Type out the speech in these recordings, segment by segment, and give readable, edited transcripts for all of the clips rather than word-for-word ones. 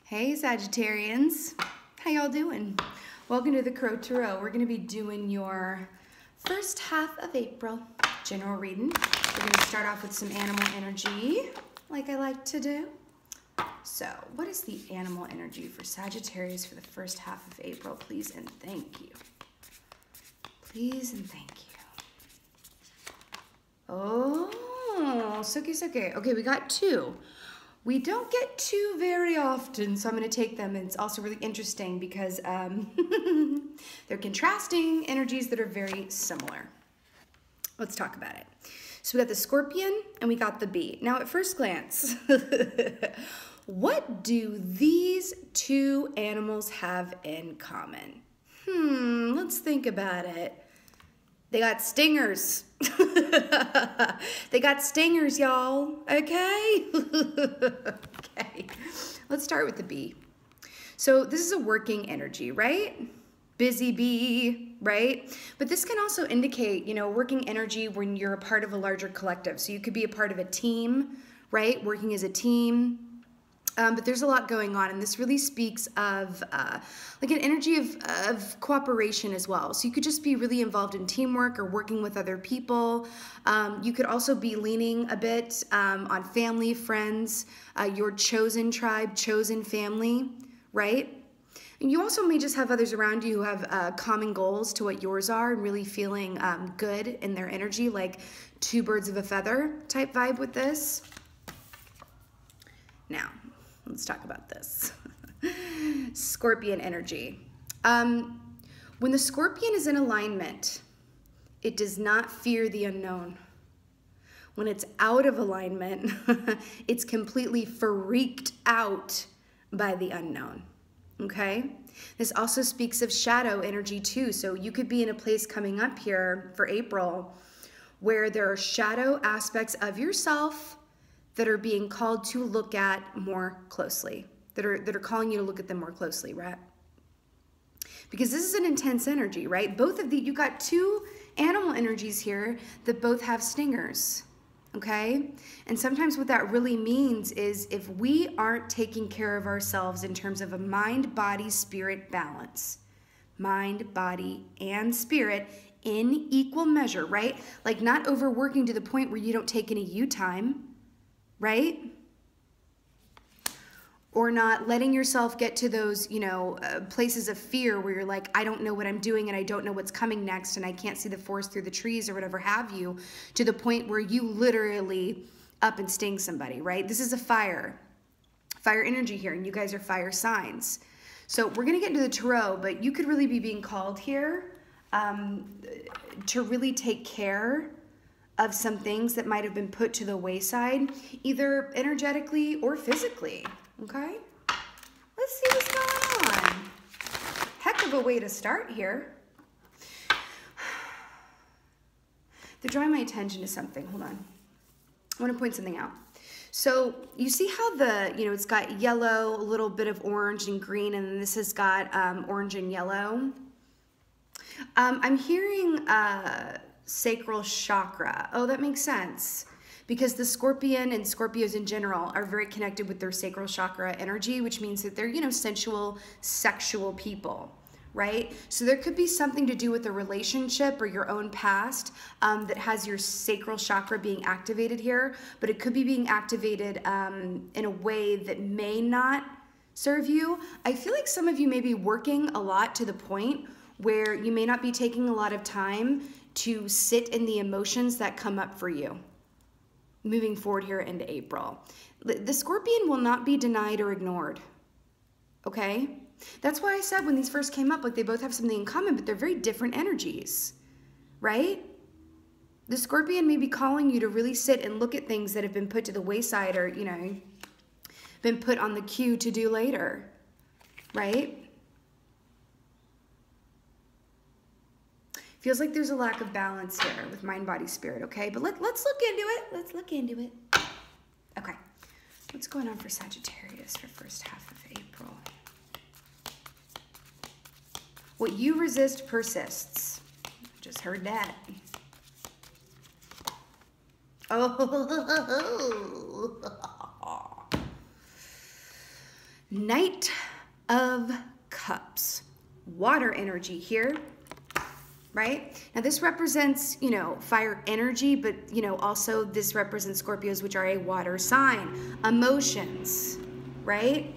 Hey Sagittarians, how y'all doing? Welcome to the Crow Tarot. We're going to be doing your first half of April general reading. We're going to start off with some animal energy, like I like to do. So, what is the animal energy for Sagittarius for the first half of April? Please and thank you. Please and thank you. Oh, suki. Okay, we got two. We don't get two very often, so I'm going to take them. And it's also really interesting because they're contrasting energies that are very similar. Let's talk about it. So we got the scorpion and we got the bee. Now at first glance, what do these two animals have in common? Let's think about it. They got stingers. They got stingers, y'all. Okay? Okay. Let's start with the bee. So this is a working energy, right? Busy bee, right? But this can also indicate, working energy when you're a part of a larger collective. So you could be a part of a team, right? Working as a team. But there's a lot going on, and this really speaks of like an energy of cooperation as well. So you could just be really involved in teamwork or working with other people. You could also be leaning a bit on family, friends, your chosen tribe, chosen family, right? And you also may just have others around you who have common goals to what yours are and really feeling good in their energy, like two birds of a feather type vibe with this. Now, let's talk about this. Scorpion energy. When the scorpion is in alignment, it does not fear the unknown. When it's out of alignment, it's completely freaked out by the unknown. Okay? This also speaks of shadow energy too. So you could be in a place coming up here for April where there are shadow aspects of yourself that are being called to look at more closely, that are calling you to look at them more closely, right? Because this is an intense energy, right? Both of you got two animal energies here that both have stingers, okay? And sometimes what that really means is if we aren't taking care of ourselves in terms of a mind, body, spirit balance, mind, body, and spirit in equal measure, right? Like not overworking to the point where you don't take any you time, right? Or not letting yourself get to those, places of fear where you're like, I don't know what I'm doing and I don't know what's coming next and I can't see the forest through the trees or whatever have you, to the point where you literally up and sting somebody, right? This is a fire energy here, and you guys are fire signs. So we're going to get into the tarot, but you could really be being called here to really take care of some things that might have been put to the wayside, either energetically or physically, okay? Let's see what's going on. Heck of a way to start here. They're drawing my attention to something. Hold on. I want to point something out. So you see how it's got yellow, a little bit of orange and green, and then this has got orange and yellow. I'm hearing sacral chakra. Oh, that makes sense. Because the scorpion and Scorpios in general are very connected with their sacral chakra energy, which means that they're, sensual, sexual people, right? So there could be something to do with a relationship or your own past that has your sacral chakra being activated here, but it could be being activated in a way that may not serve you. I feel like some of you may be working a lot to the point where you may not be taking a lot of time to sit in the emotions that come up for you moving forward here into April. The scorpion will not be denied or ignored, okay? That's why I said when these first came up, like they both have something in common, but they're very different energies, right? The scorpion may be calling you to really sit and look at things that have been put to the wayside or, been put on the queue to do later, right? Feels like there's a lack of balance here with mind, body, spirit, okay? But let's look into it. Let's look into it. Okay. What's going on for Sagittarius for first half of April? What you resist persists. Just heard that. Oh. Knight of Cups. Water energy here, right? Now this represents, you know, fire energy, but, you know, also this represents Scorpios, which are a water sign. Emotions, right?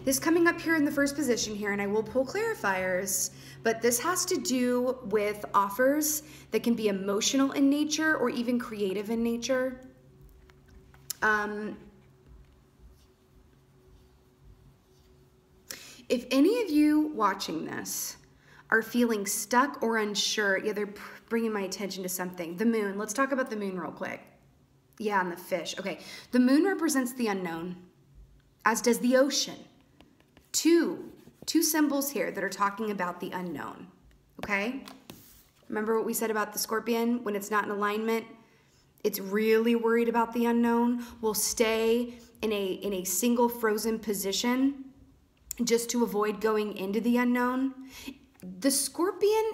This coming up here in the first position here, and I will pull clarifiers, but this has to do with offers that can be emotional in nature or even creative in nature. If any of you watching this are feeling stuck or unsure, yeah, they're bringing my attention to something. The moon, let's talk about the moon real quick. Yeah, and the fish. Okay, the moon represents the unknown, as does the ocean. Two symbols here that are talking about the unknown, okay? Remember what we said about the Scorpion? When it's not in alignment, it's really worried about the unknown, will stay in a single frozen position just to avoid going into the unknown. The Scorpion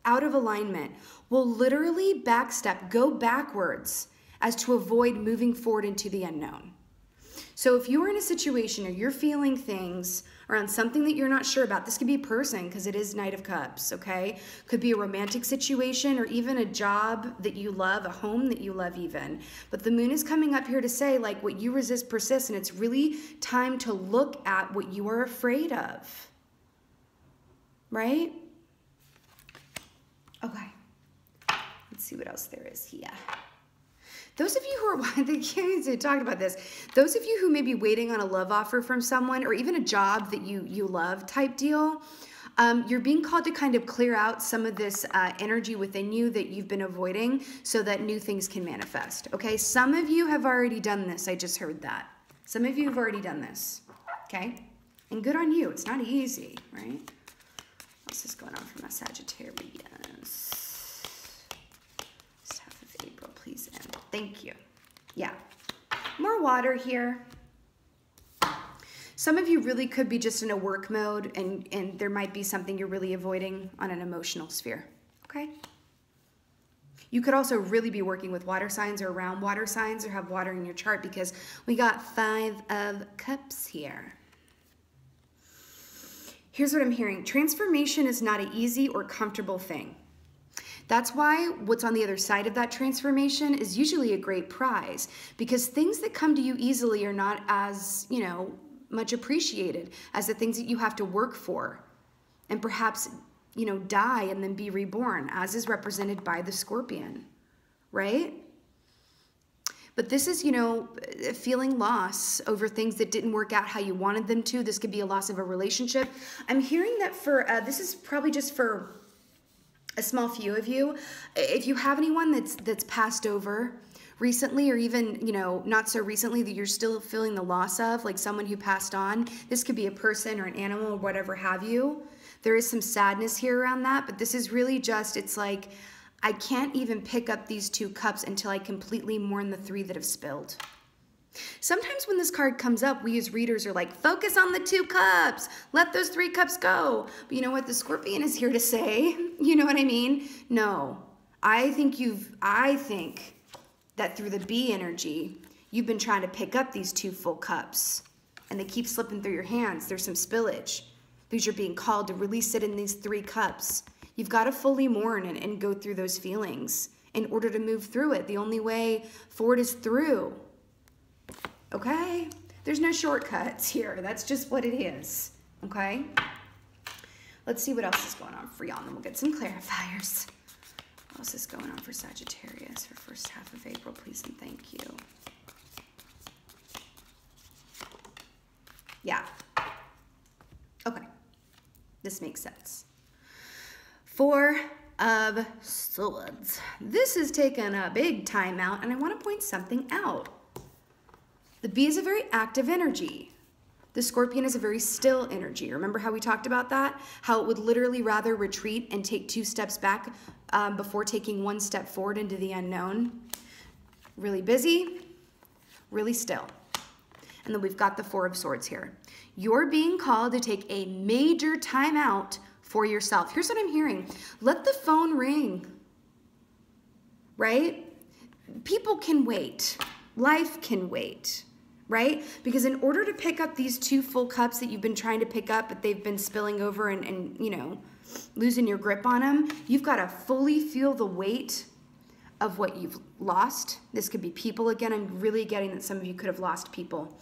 out of alignment will literally backstep, go backwards as to avoid moving forward into the unknown. So if you are in a situation or you're feeling things around something that you're not sure about, this could be a person because it is Knight of Cups, okay? Could be a romantic situation or even a job that you love, a home that you love even. But the moon is coming up here to say, like, what you resist persists, and it's really time to look at what you are afraid of, right? Okay, let's see what else there is here. Those of you who are, I think you talked about this, those of you who may be waiting on a love offer from someone or even a job that you love type deal, you're being called to kind of clear out some of this energy within you that you've been avoiding so that new things can manifest, okay? Some of you have already done this. I just heard that. Some of you have already done this, okay? And good on you. It's not easy, right? What else is going on for my Sagittarius? April, please end. Thank you. Yeah. More water here. Some of you really could be just in a work mode and there might be something you're really avoiding on an emotional sphere. Okay? You could also really be working with water signs or around water signs or have water in your chart because we got 5 of Cups here. Here's what I'm hearing. Transformation is not an easy or comfortable thing. That's why what's on the other side of that transformation is usually a great prize because things that come to you easily are not as, you know, much appreciated as the things that you have to work for and perhaps, you know, die and then be reborn, as is represented by the Scorpion, right? But this is, you know, feeling loss over things that didn't work out how you wanted them to. This could be a loss of a relationship. I'm hearing that for, this is probably just for a small few of you. If you have anyone that's passed over recently or even, you know, not so recently that you're still feeling the loss of, like someone who passed on, this could be a person or an animal or whatever have you. There is some sadness here around that, but this is really just, it's like, I can't even pick up these 2 cups until I completely mourn the 3 that have spilled. Sometimes when this card comes up, we as readers are like, focus on the 2 cups. Let those 3 cups go. But you know what the Scorpion is here to say? You know what I mean? No. I think that through the B energy, you've been trying to pick up these 2 full cups. And they keep slipping through your hands. There's some spillage. Because you're being called to release it in these 3 cups. You've got to fully mourn and go through those feelings in order to move through it. The only way forward is through. Okay? There's no shortcuts here. That's just what it is. Okay? Let's see what else is going on for y'all, and then we'll get some clarifiers. What else is going on for Sagittarius for first half of April, please and thank you. Yeah. Okay. This makes sense. 4 of Swords. This has taken a big time out, and I want to point something out. The bee is a very active energy. The Scorpion is a very still energy. Remember how we talked about that? How it would literally rather retreat and take 2 steps back before taking 1 step forward into the unknown. Really busy, really still. And then we've got the 4 of Swords here. You're being called to take a major time out for yourself. Here's what I'm hearing. Let the phone ring, right? People can wait. Life can wait. right? Because in order to pick up these 2 full cups that you've been trying to pick up, but they've been spilling over and you know, losing your grip on them, you've got to fully feel the weight of what you've lost. This could be people again. I'm really getting that some of you could have lost people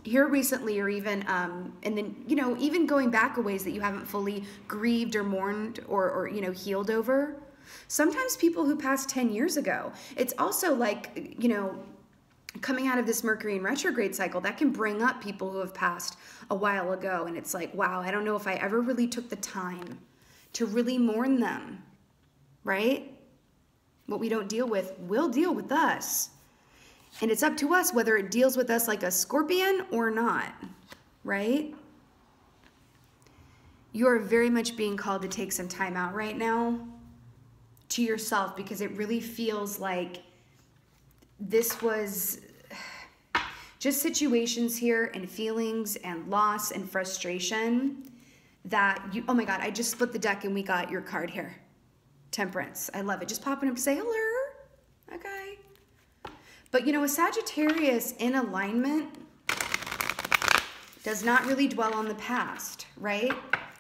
here recently, or even, and then, you know, even going back a ways that you haven't fully grieved or mourned or you know, healed over. Sometimes people who passed 10 years ago. It's also like, you know, coming out of this Mercury in retrograde cycle, that can bring up people who have passed a while ago. And it's like, wow, I don't know if I ever really took the time to really mourn them, right? What we don't deal with will deal with us. And it's up to us whether it deals with us like a scorpion or not, right? You're very much being called to take some time out right now to yourself, because it really feels like this was just situations here and feelings and loss and frustration that you, oh my God, I just split the deck and we got your card here. Temperance. I love it. Just popping up to say hello. Okay. But you know, a Sagittarius in alignment does not really dwell on the past, right?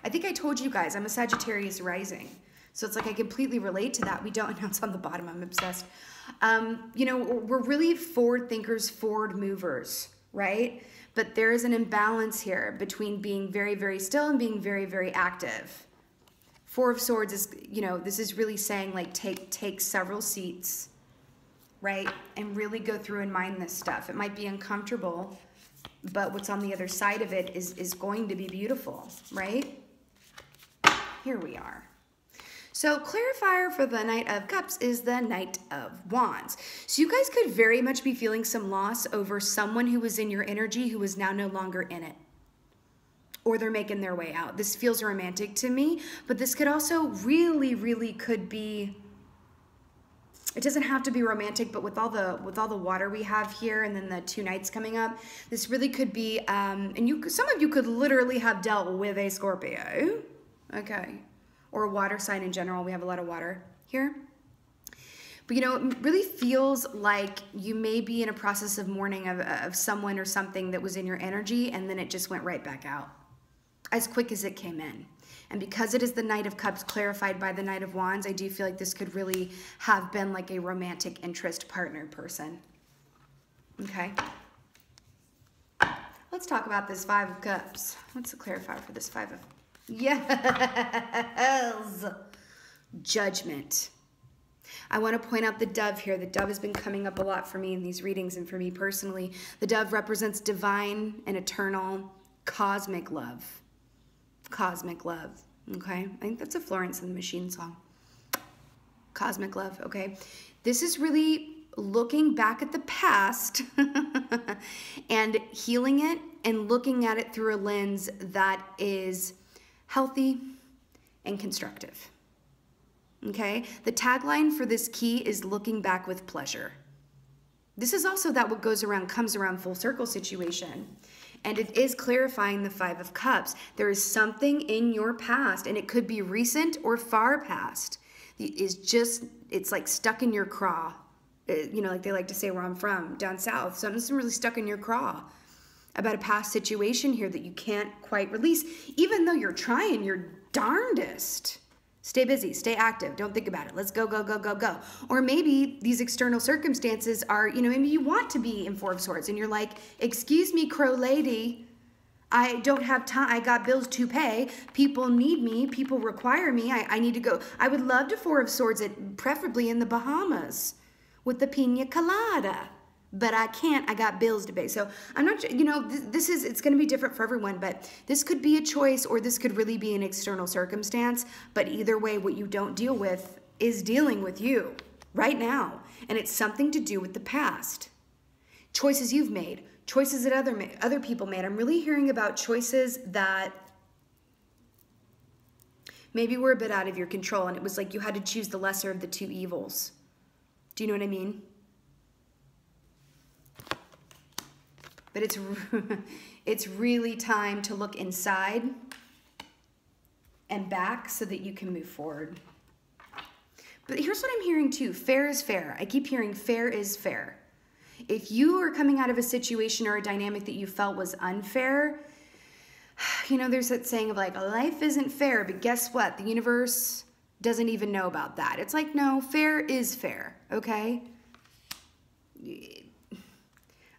I think I told you guys I'm a Sagittarius rising. So it's like I completely relate to that. We don't know, it's on the bottom. I'm obsessed. You know, we're really forward thinkers, forward movers, right? But there is an imbalance here between being very, very still and being very, very active. 4 of Swords is, you know, this is really saying like take several seats, right? And really go through and mind this stuff. It might be uncomfortable, but what's on the other side of it is going to be beautiful, right? Here we are. So clarifier for the Knight of Cups is the Knight of Wands. So you guys could very much be feeling some loss over someone who was in your energy who is now no longer in it. Or they're making their way out. This feels romantic to me, but this could also really, really could be, it doesn't have to be romantic, but with all the water we have here and then the 2 nights coming up, this really could be, and some of you could literally have dealt with a Scorpio, okay, or a water sign in general. We have a lot of water here. But you know, it really feels like you may be in a process of mourning of someone or something that was in your energy, and then it just went right back out as quick as it came in. And because it is the Knight of Cups clarified by the Knight of Wands, I do feel like this could really have been like a romantic interest partner person. Okay. Let's talk about this 5 of Cups. What's the clarifier for this 5 of? Yes. Judgment. I want to point out the dove here. The dove has been coming up a lot for me in these readings and for me personally. The dove represents divine and eternal cosmic love. Cosmic love, okay? I think that's a Florence and the Machine song. Cosmic love, okay? This is really looking back at the past and healing it and looking at it through a lens that is healthy and constructive, okay? The tagline for this key is looking back with pleasure. This is also that what goes around comes around full circle situation. And it is clarifying the 5 of Cups. There is something in your past, and it could be recent or far past. It's like stuck in your craw. You know, like they like to say where I'm from, down south. Something's really stuck in your craw about a past situation here that you can't quite release, even though you're trying your darndest. Stay busy, stay active, don't think about it. Let's go, go, go, go, go. Or maybe these external circumstances are, you know, maybe you want to be in 4 of Swords and you're like, excuse me, Crow Lady, I don't have time, I got bills to pay, people need me, people require me, I need to go. I would love to 4 of Swords, preferably in the Bahamas with the pina colada. But I can't, I got bills to pay. So I'm not, you know, it's going to be different for everyone, but this could be a choice or this could really be an external circumstance. But either way, what you don't deal with is dealing with you right now. And it's something to do with the past. Choices you've made, choices that other people made. I'm really hearing about choices that maybe were a bit out of your control. And it was like you had to choose the lesser of the 2 evils. Do you know what I mean? But it's really time to look inside and back so that you can move forward. But here's what I'm hearing too. Fair is fair. I keep hearing fair is fair. If you are coming out of a situation or a dynamic that you felt was unfair, you know, there's that saying of like, life isn't fair, but guess what? The universe doesn't even know about that. It's like, no, fair is fair, okay?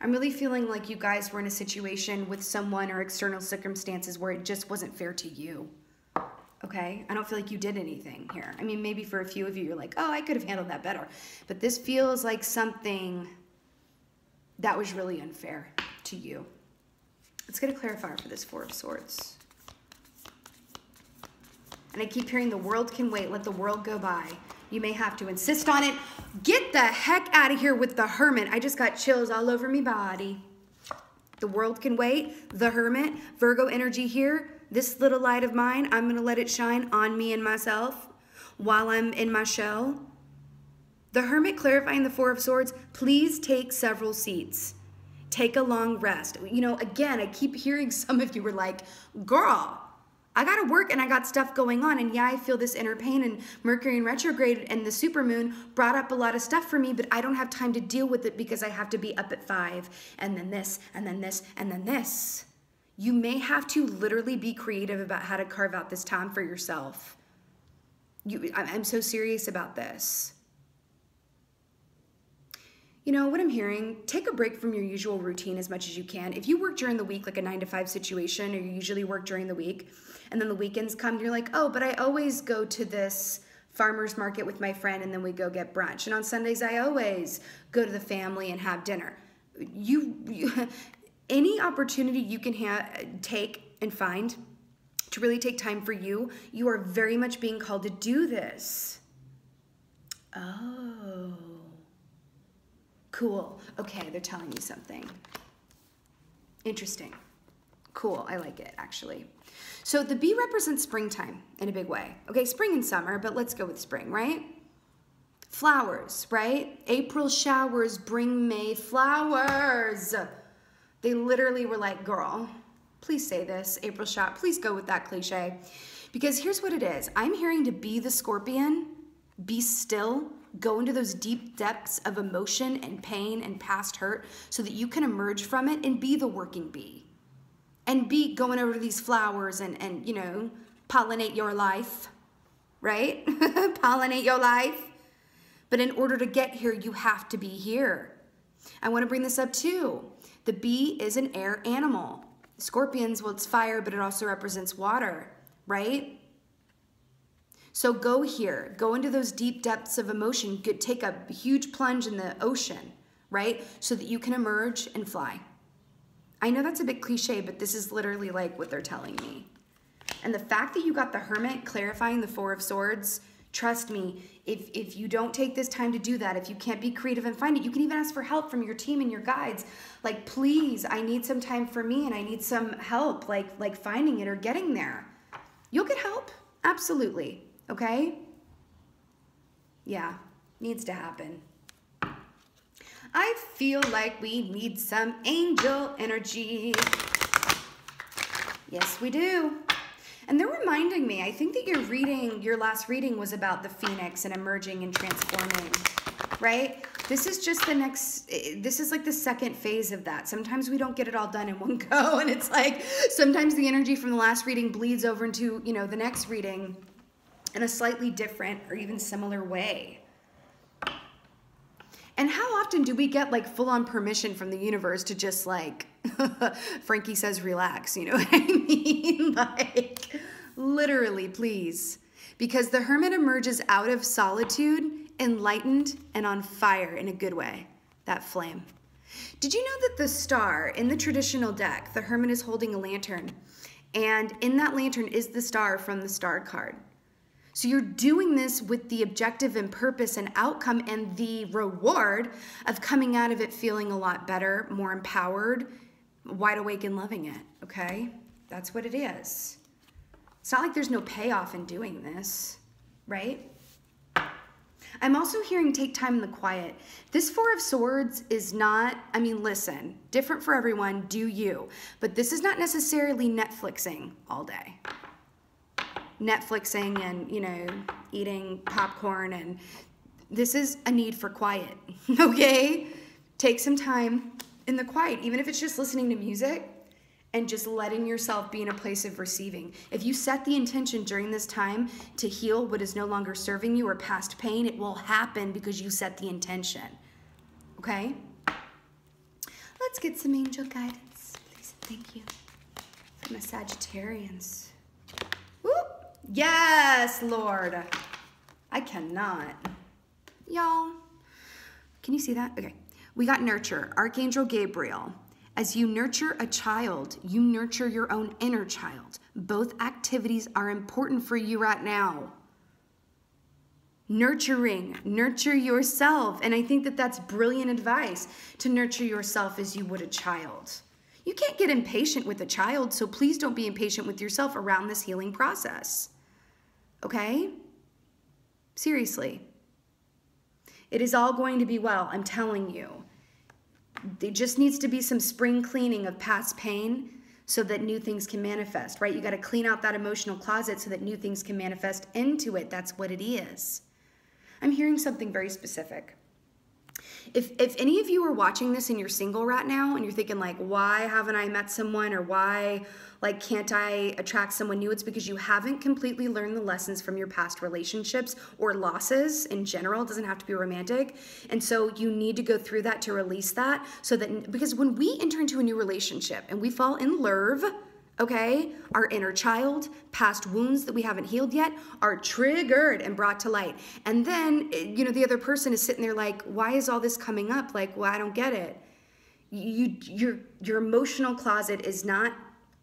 I'm really feeling like you guys were in a situation with someone or external circumstances where it just wasn't fair to you, okay? I don't feel like you did anything here. I mean, maybe for a few of you, you're like, oh, I could have handled that better. But this feels like something that was really unfair to you. Let's get a clarifier for this Four of Swords. And I keep hearing the world can wait. Let the world go by. You may have to insist on it. Get the heck out of here with the Hermit. I just got chills all over me body. The world can wait. The Hermit. Virgo energy here. This little light of mine, I'm going to let it shine on me and myself while I'm in my shell. The Hermit clarifying the Four of Swords. Please take several seats. Take a long rest. You know, again, I keep hearing some of you were like, girl, I got to work and I got stuff going on. And yeah, I feel this inner pain, and Mercury in retrograde and the supermoon brought up a lot of stuff for me, but I don't have time to deal with it because I have to be up at 5 and then this and then this and then this. You may have to literally be creative about how to carve out this time for yourself. I'm so serious about this. You know what I'm hearing? Take a break from your usual routine as much as you can. If you work during the week, like a 9-to-5 situation, or you usually work during the week, and then the weekends come, you're like, oh, but I always go to this farmer's market with my friend, and then we go get brunch. And on Sundays, I always go to the family and have dinner. Any opportunity you can take and find to really take time for you, you are very much being called to do this. Oh. Cool. Okay, they're telling me something. Interesting. Cool. I like it, actually. So the bee represents springtime in a big way. Okay, spring and summer, but let's go with spring, right? Flowers, right? April showers bring May flowers. They literally were like, girl, please say this, April shower. Please go with that cliche. Because here's what it is. I'm hearing to be the scorpion, be still, go into those deep depths of emotion and pain and past hurt so that you can emerge from it and be the working bee. And be going over to these flowers and you know, pollinate your life, right? Pollinate your life. But in order to get here, you have to be here. I want to bring this up too. The bee is an air animal. Scorpions, well, it's fire, but it also represents water, right? So go here, go into those deep depths of emotion, take a huge plunge in the ocean, right? So that you can emerge and fly. I know that's a bit cliche, but this is literally like what they're telling me. And the fact that you got the Hermit clarifying the Four of Swords, trust me, if you don't take this time to do that, if you can't be creative and find it, you can even ask for help from your team and your guides. Like, please, I need some time for me and I need some help, like finding it or getting there. You'll get help, absolutely. Okay? Yeah, needs to happen. I feel like we need some angel energy. Yes, we do. And they're reminding me, I think that your last reading was about the phoenix and emerging and transforming, right? This is just this is like the second phase of that. Sometimes we don't get it all done in one go, and it's like, sometimes the energy from the last reading bleeds over into, you know, the next reading in a slightly different or even similar way. And how often do we get like full-on permission from the universe to just like, Frankie says, relax, you know what I mean? Like, literally, please. Because the Hermit emerges out of solitude, enlightened, and on fire in a good way. That flame. Did you know that the star in the traditional deck, the Hermit is holding a lantern, and in that lantern is the star from the star card. So you're doing this with the objective and purpose and outcome and the reward of coming out of it feeling a lot better, more empowered, wide awake and loving it, okay? That's what it is. It's not like there's no payoff in doing this, right? I'm also hearing take time in the quiet. This Four of Swords is not, I mean, listen, different for everyone, do you. But this is not necessarily Netflixing all day. Netflixing and, you know, eating popcorn, and this is a need for quiet, okay? take some time in the quiet, even if it's just listening to music and just letting yourself be in a place of receiving. If you set the intention during this time to heal what is no longer serving you or past pain, it will happen because you set the intention. Okay? Let's get some angel guidance, please. Thank you. From the Sagittarians. Whoop! Yes, Lord. I cannot. Y'all, can you see that? Okay. We got nurture. Archangel Gabriel. As you nurture a child, you nurture your own inner child. Both activities are important for you right now. Nurture yourself. And I think that that's brilliant advice, to nurture yourself as you would a child. You can't get impatient with a child, so please don't be impatient with yourself around this healing process. Okay? Seriously. It is all going to be well, I'm telling you. There just needs to be some spring cleaning of past pain so that new things can manifest, right? You got to clean out that emotional closet so that new things can manifest into it. That's what it is. I'm hearing something very specific. If any of you are watching this and you're single right now and you're thinking like, why haven't I met someone, or why like can't I attract someone new? It's because you haven't completely learned the lessons from your past relationships or losses in general. It doesn't have to be romantic. And so you need to go through that to release that, so that, because when we enter into a new relationship and we fall in love, okay, our inner child, past wounds that we haven't healed yet are triggered and brought to light. And then, you know, the other person is sitting there like, why is all this coming up? Like, well, I don't get it. Your emotional closet is not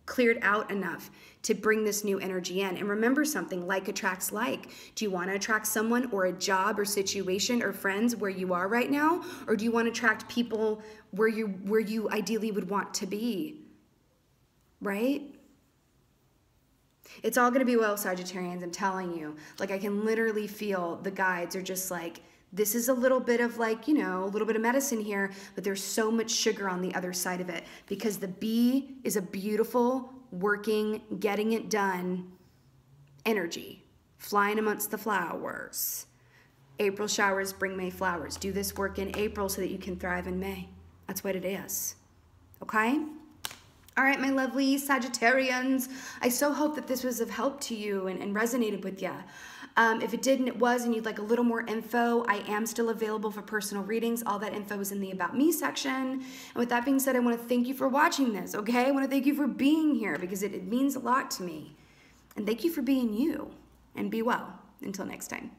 cleared out enough to bring this new energy in. And remember something, like attracts like. Do you want to attract someone or a job or situation or friends where you are right now? Or do you want to attract people where you ideally would want to be? Right? It's all going to be well, Sagittarians, I'm telling you. Like, I can literally feel the guides are just like, this is a little bit of like, you know, a little bit of medicine here, but there's so much sugar on the other side of it, because the bee is a beautiful, working, getting it done energy, flying amongst the flowers. April showers bring May flowers. Do this work in April so that you can thrive in May. That's what it is. Okay? All right, my lovely Sagittarians, I so hope that this was of help to you and resonated with you. If it did and it was, and you'd like a little more info, I am still available for personal readings. All that info is in the About Me section. And with that being said, I want to thank you for watching this, okay? I want to thank you for being here, because it means a lot to me. And thank you for being you. And be well. Until next time.